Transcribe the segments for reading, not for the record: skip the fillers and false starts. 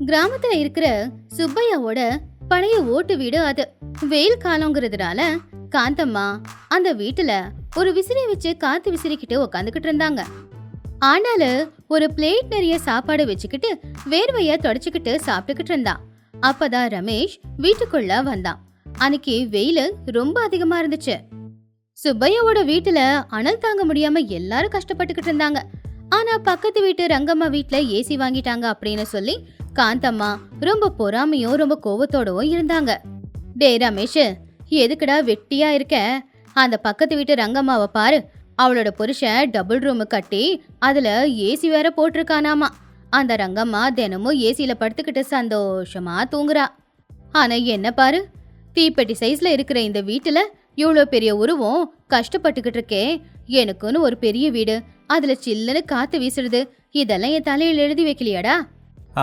கிராமத்துல இருக்கிற சுப்பையாவோட பழைய ஓட்டு வீடு அது. வெயில் காலங்கிறதுனால காந்தம்மா அந்த வீட்டுல ஒரு விசிறி வச்சு காத்து விசிறிக்கிட்டு உக்காந்துக்கிட்டு இருந்தாங்க. ஆனால ஒரு பிளேட் நிறைய சாப்பாடு வச்சுக்கிட்டு வேர்வைய தொடச்சுக்கிட்டு சாப்பிட்டுக்கிட்டு இருந்தான். அப்பதான் ரமேஷ் வீட்டுக்குள்ள வந்தான். அன்னைக்கு வெயில் ரொம்ப அதிகமா இருந்துச்சு. சுப்பையாவோட வீட்டுல அனல் தாங்க முடியாம எல்லாரும் கஷ்டப்பட்டுக்கிட்டு இருந்தாங்க. ஆனா பக்கத்து வீட்டு ரங்கம்மா வீட்டுல ஏசி வாங்கிட்டாங்க அப்படின்னு சொல்லி காந்தம்மா ரொம்ப பொறாமையும் ரொம்ப கோவத்தோடவும் இருந்தாங்க. டே ரமேஷ், எதுக்குடா வெட்டியா இருக்க? அந்த பக்கத்து வீட்டு ரங்கம்மாவை பாரு. அவளோட புருஷன் டபுள் ரூம் கட்டி அதுல ஏசி வேற போட்டிருக்கானாமா. அந்த ரங்கம்மா தினமும் ஏசியில படுத்துக்கிட்டு சந்தோஷமா தூங்குறா. ஆனா என்ன பாரு, தீப்பெட்டி சைஸ்ல இருக்கிற இந்த வீட்டுல இவ்வளோ பெரிய உருவம் கஷ்டப்பட்டுக்கிட்டு இருக்கே. எனக்குன்னு ஒரு பெரிய வீடு, அதுல சில்லுன்னு காத்து வீசுறது, இதெல்லாம் என் தலையில எழுதி வைக்கலையாடா?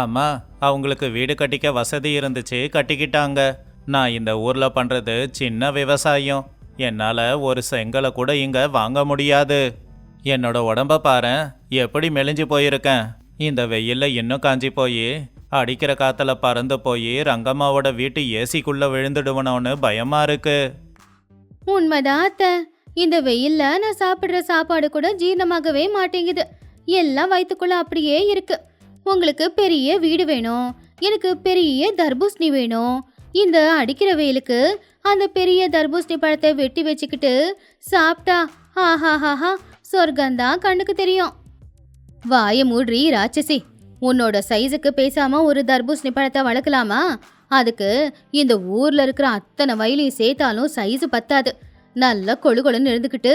ஆமா, அவங்களுக்கு வீடு கட்டிக்க வசதி இருந்துச்சு, கட்டிக்கிட்டாங்க. நான் இந்த ஊர்ல பண்றது சின்ன விவசாயம். என்னால ஒரு செங்கலை கூட இங்க வாங்க முடியாது. என்னோட உடம்ப பாரு, எப்படி மெலிஞ்சு போயிருக்கேன். இந்த வெயில்ல இன்னும் காஞ்சி போய் அடிக்கிற காத்துல பறந்து போய் ரங்கம்மாவோட வீட்டு ஏசிக்குள்ள விழுந்துடுவனோன்னு பயமா இருக்கு. உண்மைதான் அத்தை. இந்த வெயில்ல நான் சாப்பிடுற சாப்பாடு கூட ஜீரணமாகவே மாட்டேங்குது. எல்லாம் வயிற்றுக்குள்ள அப்படியே இருக்கு. உங்களுக்கு பெரிய வீடு வேணும், எனக்கு பெரிய தர்பூசணி வேணும். இந்த அடிக்கிற வெயிலுக்கு அந்த பெரிய தர்பூசணி பழத்தை வெட்டி வச்சுக்கிட்டு சாப்பிட்டா ஆஹாஹாஹா சொர்க்கந்தான் கண்ணுக்கு தெரியும். வாய மூடுறி ராட்சசி. உன்னோட சைஸுக்கு பேசாம ஒரு தர்பூசணி பழத்தை வளர்க்கலாமா? அதுக்கு இந்த ஊர்ல இருக்கிற அத்தனை வயலையும் சேர்த்தாலும் சைஸு பத்தாது. நல்லா கொழு கொழுன்னு எழுந்துக்கிட்டு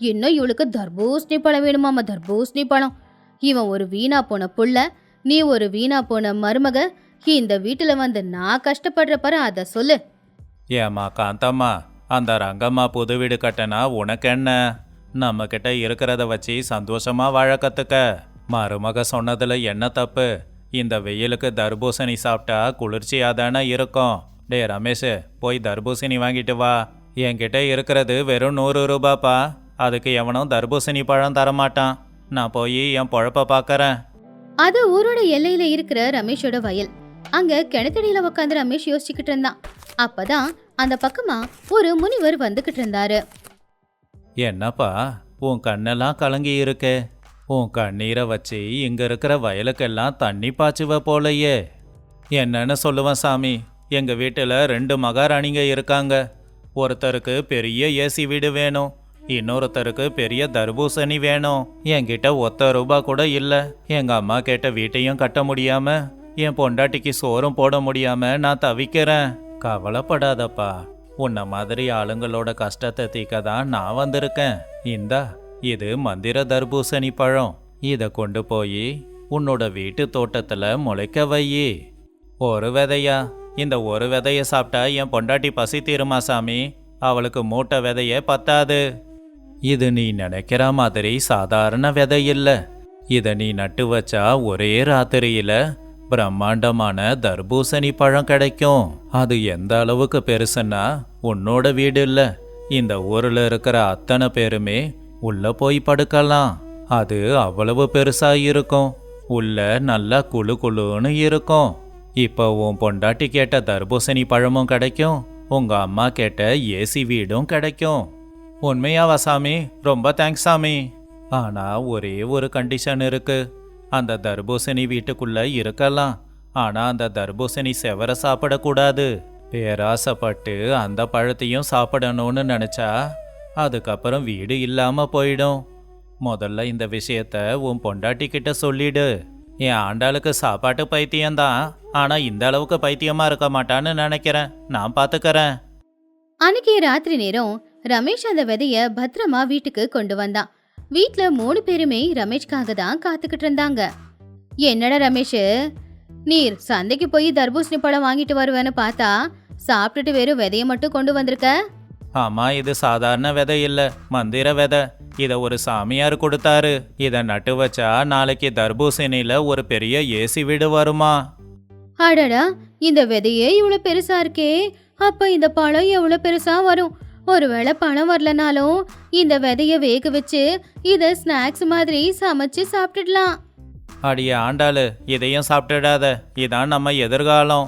இன்னும் இவளுக்கு தர்பூசணி பழம் வேணுமாமா, தர்பூசணி பழம். இவன் ஒரு வீணா போன புள்ள, நீ ஒரு வீணா போன மருமக. இந்த வீட்டுல வந்து நான் கஷ்டப்படுற பாரு, அதை சொல்லு. ஏமா காந்தம்மா, அந்த ரங்கம்மா புது வீடு கட்டினா உனக்கு என்ன? நம்ம கிட்ட இருக்கிறத வச்சு சந்தோஷமா வாழ கத்துக்க. மருமக சொன்னதுல என்ன தப்பு? இந்த வெயிலுக்கு தர்பூசணி சாப்பிட்டா குளிர்ச்சியா தானே இருக்கும். டே ரமேஷ், போய் தர்பூசணி வாங்கிட்டு வா. என்கிட்ட இருக்கிறது வெறும் 100 ரூபாப்பா. அதுக்கு எவனும் தர்பூசணி பழம் தரமாட்டான். நான் போய் என் பொழப்ப பாக்கறேன். அது ஊரோட எல்லையில இருக்கிற ரமேஷோட வயல். அங்க கிணத்தடியில உட்காந்து ரமேஷ் யோசிச்சுக்கிட்டு இருந்தான். அப்பதான் அந்த பக்கமா ஒரு முனிவர் வந்துகிட்டு இருந்தாரு. என்னப்பா, உன் கண்ணெல்லாம் கலங்கி இருக்கே. உன் கண்ணீரை வச்சு இங்க இருக்கிற வயலுக்கெல்லாம் தண்ணி பாய்ச்சுவ போலையே. என்னன்னு சொல்லுவேன் சாமி. எங்க வீட்டுல 2 மகாராணிங்க இருக்காங்க. ஒருத்தருக்கு பெரிய ஏசி வீடு வேணும், இன்னொருத்தருக்கு பெரிய தர்பூசணி வேணும். என்கிட்ட ஒத்த ரூபா கூட இல்ல. எங்க அம்மா கேட்ட வீட்டையும் கட்ட முடியாம, என் பொண்டாட்டிக்கு சோறும் போட முடியாம நான் தவிக்கிறேன். கவலைப்படாதப்பா, உன்ன மாதிரி ஆளுங்களோட கஷ்டத்தை தீக்க தான் நான் வந்திருக்கேன். இந்தா, இது மந்திர தர்பூசணி பழம். இத கொண்டு போய் உன்னோட வீட்டு தோட்டத்துல முளைக்க வையி. ஒரு விதையா? இந்த ஒரு விதைய சாப்பிட்டா என் பொண்டாட்டி பசி தீருமா சாமி? அவளுக்கு மூட்டை விதையே பத்தாது. இது நீ நினைக்கிற மாதிரி சாதாரண விதை இல்ல. இத நீ நட்டு வச்சா ஒரே ராத்திரியில பிரம்மாண்டமான தர்பூசணி பழம் கிடைக்கும். அது எந்த அளவுக்கு பெருசுன்னா, உன்னோட வீடு இல்ல, இந்த ஊர்ல இருக்கிற அத்தனை பேருமே உள்ள போய் படுக்கலாம். அது அவ்வளவு பெருசா இருக்கும். உள்ள நல்லா குளு குளுன்னு இருக்கும். இப்போ உன் பொண்டாட்டி கேட்ட தர்பூசணி பழமும் கிடைக்கும், உங்க அம்மா கேட்ட ஏசி வீடும் கிடைக்கும். உண்மையாவா சாமி? ரொம்ப தேங்க்ஸ் சாமி. ஆனா ஒரே ஒரு கண்டிஷன் இருக்கு. அந்த தர்பூசணி வீட்டுக்குள்ள இருக்கலாம், ஆனா அந்த தர்பூசணி செவர சாப்பிடக்கூடாது. பேராசப்பட்டு அந்த பழத்தையும் சாப்பிடணும்னு நினைச்சா அதுக்கப்புறம் வீடு இல்லாம போயிடும். முதல்ல இந்த விஷயத்த உன் பொண்டாட்டி கிட்ட சொல்லிடு. என் ஆண்டாளுக்கு சாப்பாட்டு பைத்தியம்தான், ஆனா இந்த அளவுக்கு பைத்தியமா இருக்க மாட்டான்னு நினைக்கிறேன். நான் பாத்துக்கறேன். அன்னைக்கு ராத்திரி நேரம் ரமேஷ் அந்த விதைய பத்திரமா வீட்டுக்கு கொண்டு வந்தான். வீட்ல 3 பேருமே ரமேஷ்காக தான் காத்துக்கிட்டு இருந்தாங்க. என்னடா ரமேஷ், நீர் சந்தைக்கு போய் தர்பூசணி பழம் வாங்கிட்டு வருவேன்னு பார்த்தா சாப்பிட்டுட்டு வெறும் விதைய மட்டும் கொண்டு வந்திருக்க. ஆமா, இது சாதாரண விதை இல்ல, மந்திர விதை. இத ஒரு சாமியார் கொடுத்தாரு. இத நட்டு வச்சா நாளைக்கு தர்பூசணியில ஒரு பெரிய ஏசி வீடு வருமா. அடடா, இந்த விதையே இவ்வளவு பெருசா இருக்கே. அப்ப இந்த பழம் எவ்வளவு பெருசா வரும்? ஒருவேளை பழம் வரலனாலும் இந்த விதைய வேக வச்சு இத ஸ்நாக்ஸ் மாதிரி சமைச்சு சாப்பிட்டுடலாம். அடியே ஆண்டாளு, இதையும் சாப்பிட்டுடாத, இதான் நம்ம எதிர்காலம்.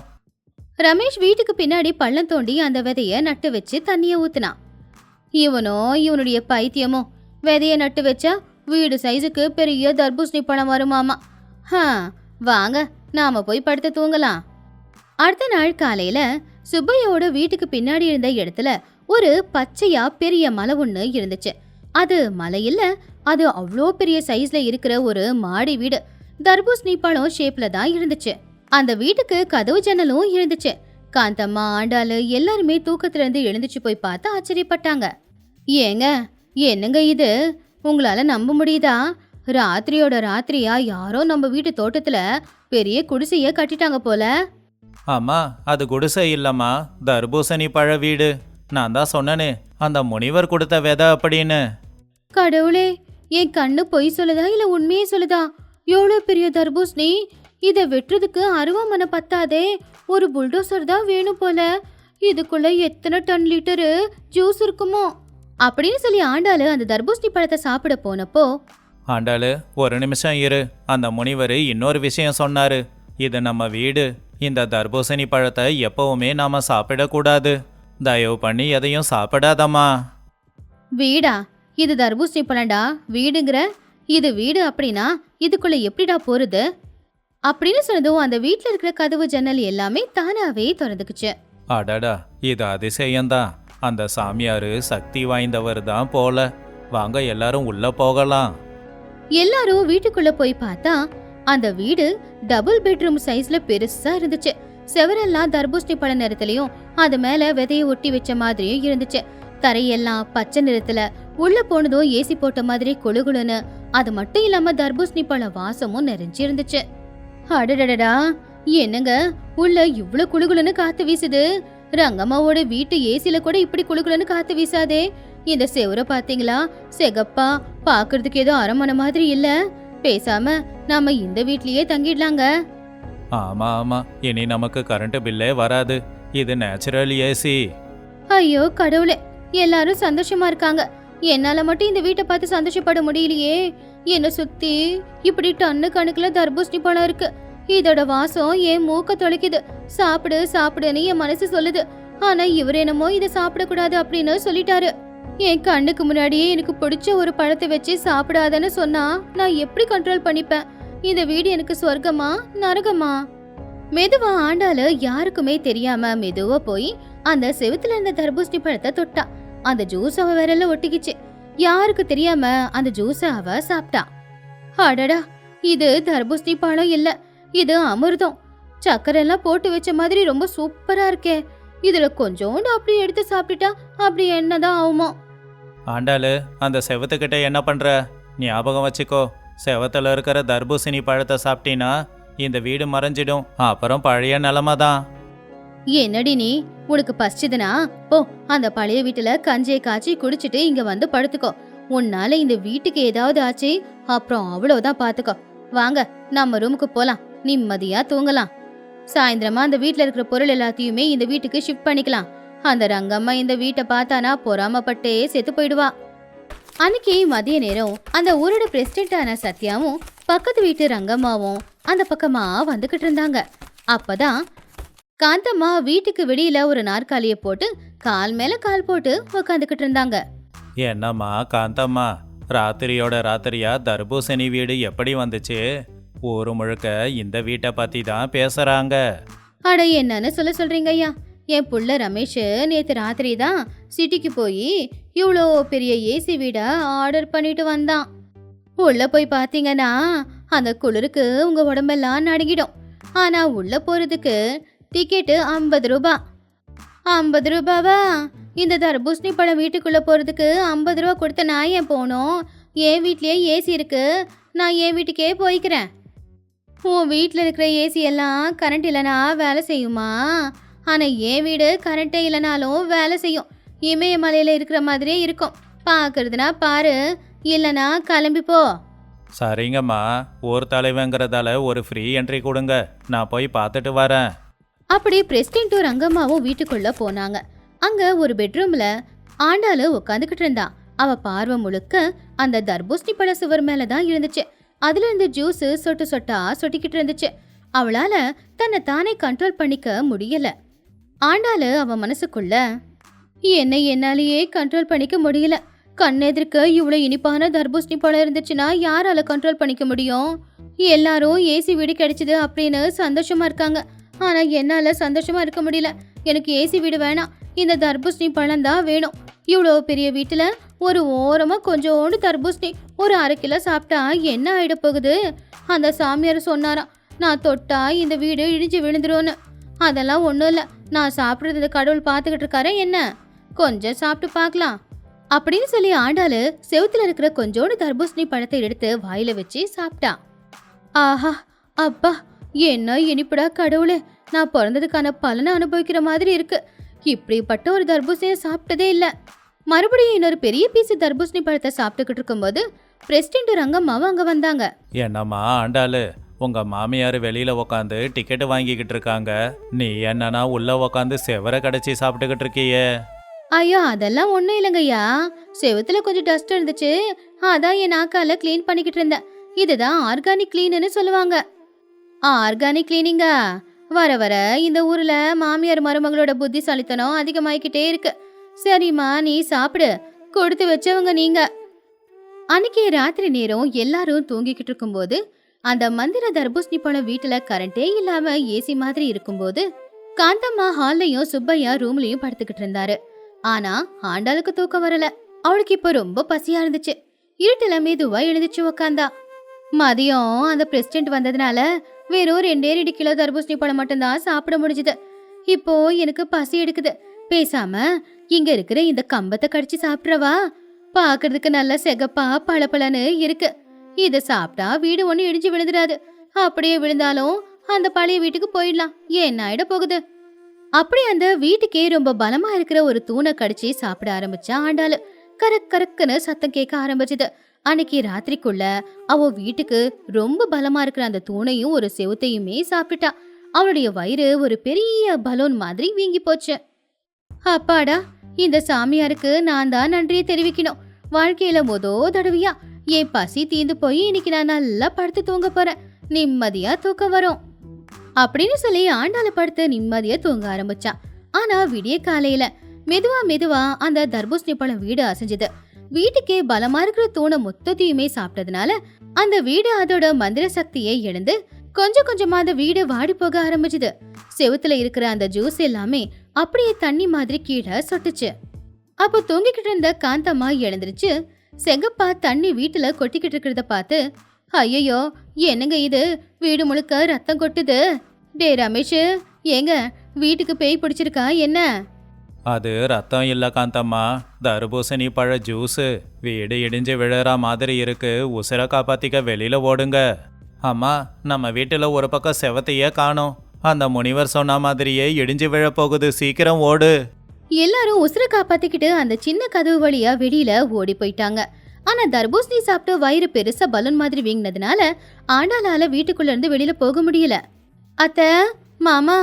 ரமேஷ் வீட்டுக்கு பின்னாடி பள்ளம் தோண்டி அந்த விதைய நட்டு வச்சு தண்ணிய ஊத்துனான். இவனோ இவனுடைய பைத்தியமோ, விதைய நட்டு வச்சா வீடு சைஸுக்கு பெரிய தர்பூசணி பழம் வருமாமா. வாங்க நாம போய் படுத்து தூங்கலாம். அடுத்த நாள் காலையில சுப்பையோட வீட்டுக்கு பின்னாடி இருந்த இடத்துல ஒரு பச்சையா பெரிய மலை ஒண்ணு இருந்துச்சு. அது மலை இல்ல, அது அவ்வளோ பெரிய சைஸ்ல இருக்கிற ஒரு மாடி வீடு. தர்பூசணி பழம் ஷேப்ல தான் இருந்துச்சு. அந்த வீட்டுக்கு கதவு ஜன்னலும் இருந்துச்சு. காந்தம்மா, ஆண்டாளு எல்லாருமே தூக்கத்துல இருந்து எழுந்துச்சு போய் பார்த்து ஆச்சரியப்பட்டாங்க. ஏங்க, என்னங்க இது, உங்களால நம்ப முடியுதா? ராத்திரியோட ராத்திரியா யாரோ நம்ம வீட்டு தோட்டத்துல பெரிய குடிசைய கட்டிட்டாங்க போல. ஆமா, அது குடிசை இல்லம்மா, தர்பூசணி பழ வீடு. நான் தான் சொன்னனே, அந்த முனிவர் கொடுத்த விதை அப்படின்னு. கடவுளே, என் கண்ணு பொய் சொல்லுதா இல்ல உண்மையே சொல்லுதா? எவ்வளோ பெரிய தர்பூசணி! இதை வெட்டுறதுக்கு அருவாமனை பத்தாதே, ஒரு புல்டோசர் தான் வேணும் போல. இதுக்குள்ள எத்தனை டன் லிட்டரு ஜூஸ் இருக்குமோ அப்படின்னு சொல்லி ஆண்டாளு அந்த தர்பூசணி பழத்தை சாப்பிட போனப்போ, ஆண்டாளு ஒரு நிமிஷம் இரு, அந்த முனிவர் இன்னொரு விஷயம் சொன்னாரு. இது நம்ம வீடு, இந்த தர்பூசணி பழத்தை எப்பவுமே நாம சாப்பிடக்கூடாது. தயவு பண்ணி எதையும் சாப்பிடாதம்மா. வீடா? இது தர்பூசணி பழம்டா, வீடுங்கிற? இது வீடு அப்படின்னா இதுக்குள்ள எப்படிடா போறது அப்படின்னு சொன்னதும் அந்த வீட்டுல இருக்கிற கதவு ஜன்னல் எல்லாமே தானாவே திறந்துக்குச்சு. அடடா, இது அதிசயம்தான். அந்த சாமியாரு சக்தி வாய்ந்தவர் தான் போல. வாங்க எல்லாரும் உள்ள போகலாம். எல்லாரும் வீட்டுக்குள்ள போய் பார்த்தா அந்த வீடு டபுள் பெட்ரூம் சைஸ்ல பெருசா இருந்துச்சு. செவரெல்லாம் தர்பூசணி பழ நிறத்திலையும் அது மேல விதைய ஒட்டி வச்ச மாதிரியும் இருந்துச்சு. தரையெல்லாம் பச்சை நிறத்துல, உள்ள போனதும் ஏசி போட்ட மாதிரி குளுகுளுன்னு. அது மட்டும் இல்லாம தர்பூசணி பழ வாசமும் நிறைஞ்சு இருந்துச்சு. அடடடடா, என்னங்க உள்ள இவ்வளவு குளுகுளுன்னு காத்து வீசுது? ரங்கம்மாவோட வீட்டு ஏசில கூட இப்படி குளுகுளுன்னு காத்து வீசாதே. இந்த செவரை பாத்தீங்களா? செகப்பா, பாக்குறதுக்கு ஏதோ அரமனை மாதிரி இல்ல. பேசாம நாம இந்த வீட்லயே தங்கிடலாங்க. ஆமா ஆமா, இனி நமக்கு கரண்ட் பில்லே வராது. இது நேச்சுரல் ஏசி. ஐயோ கடவுளே, எல்லாரும் சந்தோஷமா இருக்காங்க. என்னால மட்டும் இந்த வீட்டை பார்த்து சந்தோஷப்பட முடியலையே. என்ன சுத்தி இப்படி டன்னு கணக்குல தர்பூசணி பழம் இருக்கு. இதோட வாசம் என் மூக்க தொலைக்குது. சாப்பிடு சாப்பிடுன்னு என் மனசு சொல்லுது. ஆனா இவர் என்னமோ இதை சாப்பிடக்கூடாது அப்படின்னு சொல்லிட்டாரு. என் கண்ணுக்கு முன்னாடியே எனக்கு பிடிச்ச ஒரு பழத்தை வச்சு சாப்பிடாதன்னு சொன்னா நான் எப்படி கண்ட்ரோல் பண்ணிப்பேன்? இந்த வீடு எனக்கு சொர்க்கமா நரகமா? மெதுவா ஆண்டாளு யாருக்குமே தெரியாம மெதுவா போய் அந்த செவுத்துல இருந்த தர்பூசணி பழத்தை தொட்டா. அந்த ஜூஸ் அவ விரல்ல ஒட்டிக்கிச்சு. யாருக்கு தெரியாம அந்த ஜூஸ அவ சாப்பிட்டா. அடடா, இது தர்பூசணி பழம் இல்ல, இது அமிர்தம். சக்கரை எல்லாம் போட்டு வச்ச மாதிரி ரொம்ப சூப்பரா இருக்கே. இதுல கொஞ்சோண்டு அப்படி எடுத்து சாப்பிட்டுட்டா அப்படி என்னதான் ஆகுமோ? ஆண்டாளு, அந்த செவத்துக்கிட்ட என்ன பண்ற? ஞாபகம் வச்சுக்கோ, செவத்துல இருக்கிற தர்பூசணி பழத்தை சாப்பிட்டீன்னா இந்த வீடு மறைஞ்சிடும். அப்புறம் பழைய நிலமை தான். என்னடி நீ, உனக்கு பசிச்சுதுனா போ, அந்த பழைய வீட்டுல கஞ்சியை காய்ச்சி குடிச்சிட்டு இங்க வந்து படுத்துக்கோ. உன்னால இந்த வீட்டுக்கு ஏதாவது ஆச்சு அப்புறம் அவ்வளவுதான் பாத்துக்கோ. வாங்க நம்ம ரூமுக்கு போலாம், நிம்மதியா தூங்கலாம். சாயந்தரமா அந்த வீட்டுல இருக்கிற பொருள் எல்லாத்தையுமே இந்த வீட்டுக்கு ஷிஃப்ட் பண்ணிக்கலாம். அந்த ரங்கம்மா இந்த வீட்டை பார்த்தானா பொறாமப்பட்டே செத்து போயிடுவா. அன்னைக்கு மதிய நேரம் அந்த ஊரோட பிரசிடென்டான சத்யாவும் பக்கத்து வீட்டு ரங்கம்மாவும் அந்த பக்கமா வந்துகிட்டு இருந்தாங்க. அப்பதான் காந்தம்மா வீட்டுக்கு வெளியில ஒரு நாற்காலிய போட்டு கால் மேல கால் போட்டு உக்காந்துக்கிட்டு இருந்தாங்க. என்னம்மா காந்தம்மா, ராத்திரியோட ராத்திரியா தர்பூசணி வீடு எப்படி வந்துச்சு? ஊரு முழுக்க இந்த வீட்டை பத்தி தான் பேசுறாங்க. அட என்னன்னு சொல்றீங்க ஐயா? என் புள்ள ரமேஷ் நேத்து ராத்திரி தான் சிட்டிக்கு போய் இவ்வளோ பெரிய ஏசி வீட ஆர்டர் பண்ணிட்டு வந்தான். உள்ள போய் பாத்தீங்கன்னா அந்த குளிருக்கு உங்க உடம்பெல்லாம் நடுங்கிடும். ஆனா உள்ள போறதுக்கு டிக்கெட்டு 50 ரூபாய். 50 ரூபாவா? இந்த தர்பூசணி பழம் வீட்டுக்குள்ள போறதுக்கு 50 ரூபா கொடுத்த நான் ஏன் போனோம்? என் வீட்லயே ஏசி இருக்கு, நான் என் வீட்டுக்கே போய்க்கிறேன். உன் வீட்டில் இருக்கிற ஏசி எல்லாம் கரண்ட் இல்லைனா வேலை செய்யுமா? ஆனால் என் வீடு கரண்ட்டே இல்லைனாலும் வேலை செய்யும். இமயமலையில் இருக்கிற மாதிரியே இருக்கும். பார்க்கறதுனா பாரு, இல்லைனா கிளம்பி போ. சரிங்கம்மா, ஊர் தலைவங்கிறதால ஒரு ஃப்ரீ என்ட்ரி கொடுங்க, நான் போய் பார்த்துட்டு வரேன். அப்படி பிரசிடென்ட்டும் ரங்கம்மாவும் வீட்டுக்குள்ள போனாங்க. அங்க ஒரு பெட்ரூம்ல ஆண்டாளு உட்காந்துக்கிட்டு இருந்தா. அவ பார்வை முழுக்க அந்த தர்பூசணி பழ சுவர் மேலதான் இருந்துச்சு. அதுல இருந்து ஜூஸ் சொட்டு சொட்டா சொட்டிக்கிட்டு இருந்துச்சு. அவளால தன்னை தானே கண்ட்ரோல் பண்ணிக்க முடியல. ஆண்டாளு அவ மனசுக்குள்ள, என்னை என்னாலேயே கண்ட்ரோல் பண்ணிக்க முடியல. கண்ணெதிர்க்க இவ்வளவு இனிப்பான தர்பூசணி பழம் இருந்துச்சுன்னா யாரால கண்ட்ரோல் பண்ணிக்க முடியும்? எல்லாரும் ஏசி வீடு கிடைச்சது அப்படின்னு சந்தோஷமா இருக்காங்க. ஆனா என்னால சந்தோஷமா இருக்க முடியல. எனக்கு ஏசி வீடு வேணாம், இந்த தர்பூசணி பழம் தான் வேணும். இவ்வளோ பெரிய வீட்டுல ஒரு ஓரமா கொஞ்சோண்டு தர்பூசணி ஒரு 1/2 கிலோ சாப்பிட்டா என்ன ஆயிட போகுது? அந்த சாமியார் சொன்னாராம், நான் தொட்டா இந்த வீடு இடிஞ்சு விழுந்துரும்னு. அதெல்லாம் ஒன்றும் இல்லை, நான் சாப்பிட்றது இந்த கடவுள் பார்த்துக்கிட்டு இருக்காரே என்ன, கொஞ்சம் சாப்பிட்டு பார்க்கலாம் அப்படின்னு சொல்லி ஆண்டாளு செவுத்துல இருக்கிற கொஞ்சோண்டு தர்பூசணி பழத்தை எடுத்து வாயில வச்சு சாப்பிட்டா. ஆஹா, அப்பா, என்ன இனிப்புடா கடவுளே! நான் பிறந்ததுக்கான பலனை அனுபவிக்கிற மாதிரி இருக்கு. இப்படிப்பட்ட ஒரு தர்பூசணியை சாப்பிட்டதே இல்லை. மறுபடியும் இன்னொரு பெரிய பீஸ் தர்பூசணி பழத்தை சாப்பிட்டுக்கிட்டு இருக்கும்போது பிரசிடென்ட் ரங்கம்மாவும் அங்க வந்தாங்க. என்னம்மா ஆண்டாளு, உங்க மாமியார் வெளியில உக்காந்து டிக்கெட் வாங்கிக்கிட்டு இருக்காங்க, நீ என்னன்னா உள்ள உக்காந்து செவரை கடைச்சி சாப்பிட்டுக்கிட்டு இருக்கியே? ஐயோ, அதெல்லாம் ஒன்றும் இல்லைங்கய்யா. செவுத்துல கொஞ்சம் டஸ்ட் இருந்துச்சு, அதான் என் நாக்கால க்ளீன் பண்ணிக்கிட்டு இருந்தேன். இதுதான் ஆர்கானிக் கிளீன்னு சொல்லுவாங்க. ஆர்கானிக் கிளீனிங்கா? வர வர இந்த ஊர்ல மாமியார் மருமகளோட புத்திசாலித்தனம் அதிகமாயிக்கிட்டே இருக்கு. சரிம்மா, நீ சாப்பிடு, கொடுத்து வச்சவங்க நீங்க. அன்னைக்கு ராத்திரி நேரம் எல்லாரும் தூங்கிக்கிட்டு இருக்கும்போது அந்த மந்திர தர்பூசணி பழம் வீட்டுல கரண்டே இல்லாம ஏசி மாதிரி இருக்கும்போது காந்தம்மா ஹால்லையும் சுப்பையா ரூம்லயும் படுத்துக்கிட்டு இருந்தாரு. ஆனா ஆண்டாளுக்கு தூக்கம் வரல. அவளுக்கு இப்ப ரொம்ப பசியா இருந்துச்சு. இருட்டுல மெதுவா எழுந்துச்சு உக்காந்தா. மதியம் அந்த பிரசிடென்ட் வந்ததுனால வெறும் 2 கிலோ தர்பூசணி பழம் மட்டும்தான் சாப்பிட முடிஞ்சுது. இப்போ எனக்கு பசி எடுக்குது. பேசாம இங்க இருக்கிற இந்த கம்பத்தை கடிச்சு சாப்பிட்றவா? பாக்குறதுக்கு நல்ல செகப்பா பளபளன்னு இருக்கு. இத சாப்பிட்டா வீடு ஒண்ணு இடிஞ்சு விழுந்துடாது. அப்படியே விழுந்தாலும் அந்த பழைய வீட்டுக்கு போயிடலாம். என்ன ஆயிட போகுது? அப்படி அந்த வீட்டுக்கே ரொம்ப பலமா இருக்கிற ஒரு தூணை கடிச்சு சாப்பிட ஆரம்பிச்சா ஆண்டாளு. கரக் கரக்குன்னு சத்தம் கேட்க ஆரம்பிச்சுது. அன்னைக்கு ராத்திரிக்குள்ள அவ வீட்டுக்கு ரொம்ப பலமா இருக்கிற அந்த தூணையும் ஒரு செவுத்தையுமே சாப்பிட்டா. அவளுடைய வயிறு ஒரு பெரிய பலூன் மாதிரி வீங்கி போச்சு. அப்பாடா, இந்த சாமியாருக்கு நான் தான் நன்றியை தெரிவிக்கணும். வாழ்க்கையில தடவையா என் பசி தீந்து போய் இன்னைக்கு நான் நல்லா படுத்து தூங்க போறேன். நிம்மதியா தூக்கம் வரும் அப்படின்னு சொல்லி ஆண்டாள படுத்து நிம்மதியா தூங்க ஆரம்பிச்சா. ஆனா விடிய காலையில மெதுவா மெதுவா அந்த தர்பூசணி பழம் வீடு அசைஞ்சது. வீட்டுக்கே பலமா இருக்கிற தூணை மொத்தத்தையுமே சாப்பிட்டதுனால அந்த வீடு அதோட மந்திர சக்தியை இழந்து கொஞ்சம் கொஞ்சமா அந்த வீடு வாடி போக ஆரம்பிச்சுது. செவுத்துல இருக்கிற அந்த ஜூஸ் எல்லாமே அப்படியே தண்ணி மாதிரி கீழே சொட்டுச்சு. அப்போ தூங்கிக்கிட்டு இருந்த காந்தம்மா எழுந்திருச்சு செகப்பா தண்ணி வீட்டுல கொட்டிக்கிட்டு இருக்கிறத பார்த்து, ஐயோ, என்னங்க இது, வீடு முழுக்க ரத்தம் கொட்டுது. டே ரமேஷ், ஏங்க வீட்டுக்கு பேய் பிடிச்சிருக்கா என்ன? அது ரத்தம் இல்ல காந்தம்மா, தர்பூசணி பழ ஜூஸு. வீடு இடிஞ்சு விழற மாதிரி இருக்கு, உசுர காப்பாத்திக்க வெளியில ஓடுங்க. அம்மா, நம்ம வீட்டுல ஒரு பக்கம் செவத்தையே காணோம். அந்த முனிவர் சொன்ன மாதிரியே இடிஞ்சு விழ போகுது, சீக்கிரம் ஓடு. எல்லாரும் உசுர காப்பாத்திக்கிட்டு அந்த சின்ன கதவு வழியா வெளியில ஓடி போயிட்டாங்க. ஆனா தர்பூசணி சாப்பிட்டு வயிறு பெருசா பலூன் மாதிரி வீங்கினதுனால ஆண்டாளால வீட்டுக்குள்ள இருந்து வெளியில போக முடியல. அத்த, மாமா,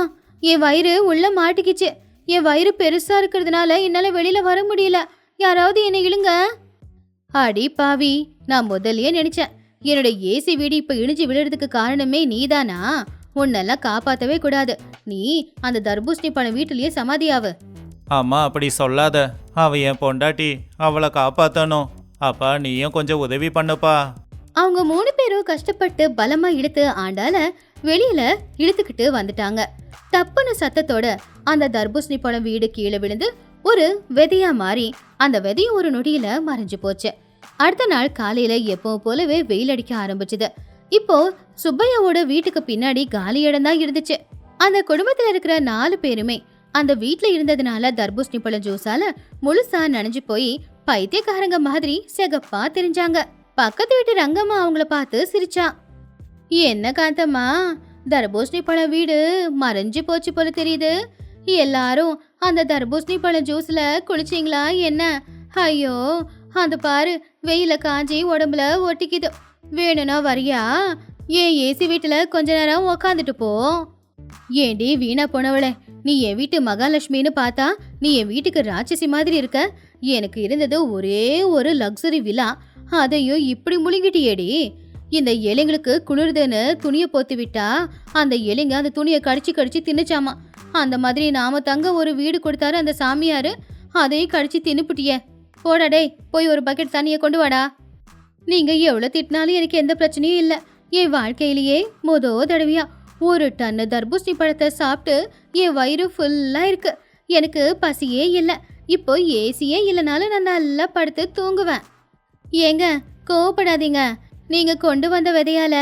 என் வயிறு உள்ள மாட்டிக்கிச்சு. என் வயிறு பெருசா இருக்கிறதுனால என்னால வெளியில வர முடியல. யாராவது என்னை இழுங்க. அடி பாவி, நான் முதல்லயே நினைச்சேன் என்னோட ஏசி வீடு இப்ப இடிஞ்சு விழுறதுக்கு காரணமே நீதானா? உன்னெல்லாம் காப்பாத்தவே கூடாது. நீ அந்த தர்பூசணி பழம் வீட்டுலயே சமாதியாவு. அம்மா அப்படி சொல்லாத, அவ என் பொண்டாட்டி, அவளை காப்பாத்தணும். அப்பா நீயும் கொஞ்சம் உதவி பண்ணுப்பா. அவங்க 3 பேரும் கஷ்டப்பட்டு பலமா இழுத்து ஆண்டால வெளியில இழுத்துக்கிட்டு வந்துட்டாங்க. தப்புன்னு சத்தத்தோட அந்த தர்பூசணி பழம் வீடு கீழே விழுந்து ஒரு விதையா மாறி அந்த விதையும் ஒரு நொடியில மறைஞ்சு போச்சு. அடுத்த நாள் காலையில எப்பவும் போலவே வெயில் அடிக்க ஆரம்பிச்சுது. இப்போ சுப்பையாவோட வீட்டுக்கு பின்னாடி காலி இடம் தான் இருந்துச்சு. அந்த குடும்பத்துல இருக்கிற 4 பேருமே அந்த வீட்ல இருந்ததுனால தர்பூசணி பழம் ஜூஸால முழுசா நனைஞ்சு போய் பைத்தியக்காரங்க மாதிரி செகப்பா தெரிஞ்சாங்க. பக்கத்து வீட்டு ரங்கம்மா அவங்கள பார்த்து சிரிச்சா. என்ன காந்தம்மா, தர்பூசணி பழம் வீடு மறைஞ்சு போச்சு போல தெரியுது. எல்லாரும் அந்த தர்பூசணி பழம் ஜூஸ்ல குளிச்சிங்களா என்ன? ஐயோ, அந்த பாரு, வெயில காஞ்சி உடம்புல ஒட்டிக்குது. வேணும்னா வரியா? ஏன் ஏசி வீட்டுல கொஞ்ச நேரம் உக்காந்துட்டு போ. ஏண்டி வீணா போனவளே, நீ என் வீட்டு மகாலட்சுமின்னு பார்த்தா நீ என் வீட்டுக்கு ராட்சசி மாதிரி இருக்க. எனக்கு இருந்தது ஒரே ஒரு லக்ஸரி விலா, அதையும் இப்படி முழுங்கிட்டியேடி. இந்த எலிங்களுக்கு குளிருதுன்னு துணியை போத்தி விட்டா அந்த எலிங்க அந்த துணியை கடிச்சு கடிச்சு தின்னுச்சாமா. அந்த மாதிரி நாம தங்க ஒரு வீடு கொடுத்தாரு அந்த சாமியாரு, அதையும் கடிச்சு தின்னுப்புட்டியே. போடா டேய், போய் ஒரு பக்கெட் தண்ணியை கொண்டு வாடா. நீங்க எவ்வளவு திட்டினாலும் எனக்கு எந்த பிரச்சனையும் இல்லை. என் வாழ்க்கையிலேயே தடவையா ஒரு டன்னு தர்பூசணி பழத்தை சாப்பிட்டு என் வயிறு ஃபுல்லா இருக்கு. எனக்கு பசியே இல்லை. இப்போ ஏசியே இல்லைனாலும் நான் நல்லா படுத்து தூங்குவேன். ஏங்க கோவப்படாதீங்க. நீங்க கொண்டு வந்த விதையால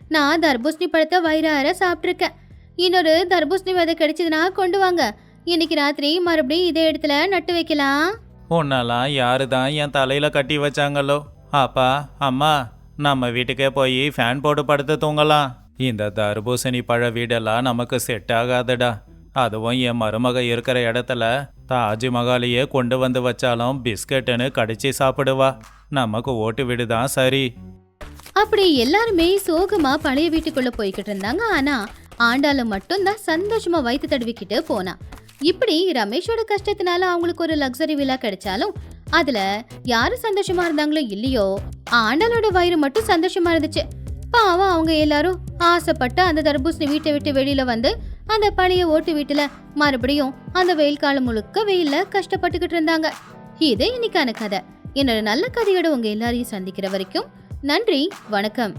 நான் தர்பூசணி பழத்தை வயிறார சாப்பிட்ருக்கேன். இன்னொரு தர்பூசணி விதை கிடைச்சதுன்னா கொண்டு வாங்க. இன்னைக்கு ராத்திரி மறுபடியும் இதே இடத்துல நட்டு வைக்கலாம். உன்னெல்லாம் யாரு தான் என் தலையில கட்டி வச்சாங்களோ. அப்பா அம்மா, நம்ம வீட்டுக்கே போய் ஃபேன் போட்டு படுத்து தூங்கலாம். இந்த தர்பூசணி பழ வீடெல்லாம் நமக்கு செட் ஆகாதுடா. அதுவும் என் மருமக இருக்கிற இடத்துல தாஜ்மஹாலையே கொண்டு வந்து வச்சாலும் பிஸ்கட்டுன்னு கடிச்சு சாப்பிடுவா. நமக்கு ஓட்டு வீடு தான் சரி. அப்படி எல்லாருமே சோகமா பழைய வீட்டுக்குள்ள போய்கிட்டு இருந்தாங்க. ஆனா ஆண்டாளு மட்டும்தான் சந்தோஷமா வயிற்று தடவிக்கிட்டு போனா. இப்படி ரமேஷோட கஷ்டத்தினால அவங்களுக்கு ஒரு லக்ஸரி விழா கிடைச்சாலும் அதுல யாரு சந்தோஷமா இருந்தாங்களோ இல்லையோ, ஆண்டாளோட வயிறு மட்டும் சந்தோஷமா இருந்துச்சு. பாவம் அவங்க எல்லாரும் ஆசைப்பட்டு அந்த தர்பூசணி வீட்டை விட்டு வெளியில வந்து அந்த பழைய ஓட்டு வீட்டுல மறுபடியும் அந்த வெயில் காலம் முழுக்க வெயில்ல கஷ்டப்பட்டுக்கிட்டு இருந்தாங்க. இது இன்னைக்கான கதை. என்னோட நல்ல கதையோட உங்க எல்லாரையும் சந்திக்கிற வரைக்கும் நன்றி, வணக்கம்.